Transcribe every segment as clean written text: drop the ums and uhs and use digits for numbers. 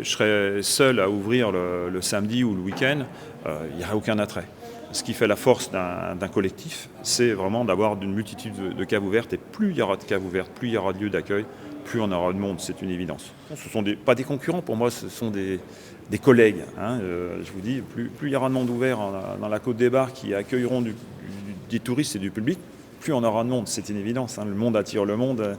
Je serais seul à ouvrir le samedi ou le week-end, il n'y aurait aucun attrait. Ce qui fait la force d'un collectif, c'est vraiment d'avoir une multitude de caves ouvertes. Et plus il y aura de caves ouvertes, plus il y aura de lieux d'accueil, plus on aura de monde, c'est une évidence. Ce ne sont pas des concurrents pour moi, ce sont des collègues. Hein. Je vous dis, plus il y aura de monde ouvert dans la Côte des Bars qui accueilleront des touristes et du public, plus on aura de monde, c'est une évidence. Hein. Le monde attire le monde.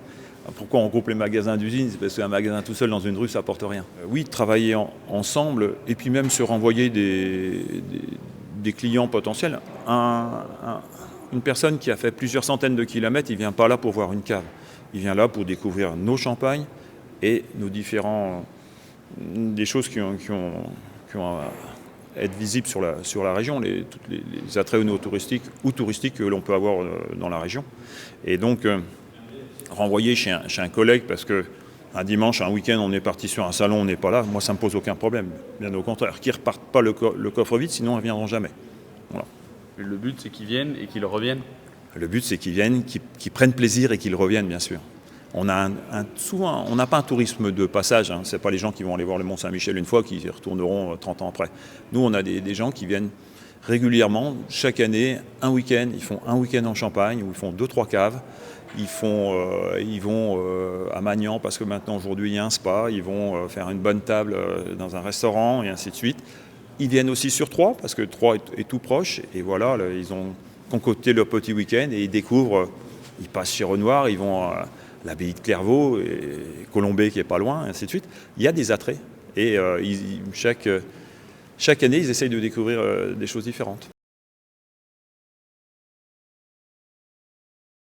Pourquoi on groupe les magasins d'usine? C'est parce qu'un magasin tout seul dans une rue, ça apporte rien. Oui, travailler ensemble et puis même se renvoyer des clients potentiels. Une personne qui a fait plusieurs centaines de kilomètres, il ne vient pas là pour voir une cave. Il vient là pour découvrir nos champagnes et nos des choses qui ont à être visibles sur la région, tous les attraits touristiques que l'on peut avoir dans la région. Et donc, renvoyer chez un collègue parce qu'un dimanche, un week-end, on est parti sur un salon, on n'est pas là, moi ça ne me pose aucun problème. Bien au contraire, qu'ils ne repartent pas le coffre vide, sinon ils ne reviendront jamais. Voilà. Le but, c'est qu'ils viennent et qu'ils reviennent. Le but, c'est qu'ils viennent, qu'ils prennent plaisir et qu'ils reviennent, bien sûr. Souvent, on n'a pas un tourisme de passage. Hein. Ce n'est pas les gens qui vont aller voir le Mont-Saint-Michel une fois, qui y retourneront 30 ans après. Nous, on a des gens qui viennent régulièrement, chaque année, un week-end. Ils font un week-end en Champagne, où ils font 2-3 caves. Ils vont à Magnan, parce que maintenant, aujourd'hui, il y a un spa. Ils vont faire une bonne table dans un restaurant, et ainsi de suite. Ils viennent aussi sur Troyes, parce que Troyes est tout proche. Et voilà, ils ont concocté leur petit week-end et ils découvrent, ils passent chez Renoir, ils vont à l'abbaye de Clairvaux, et Colombey qui est pas loin, et ainsi de suite. Il y a des attraits. Et chaque année, ils essayent de découvrir des choses différentes.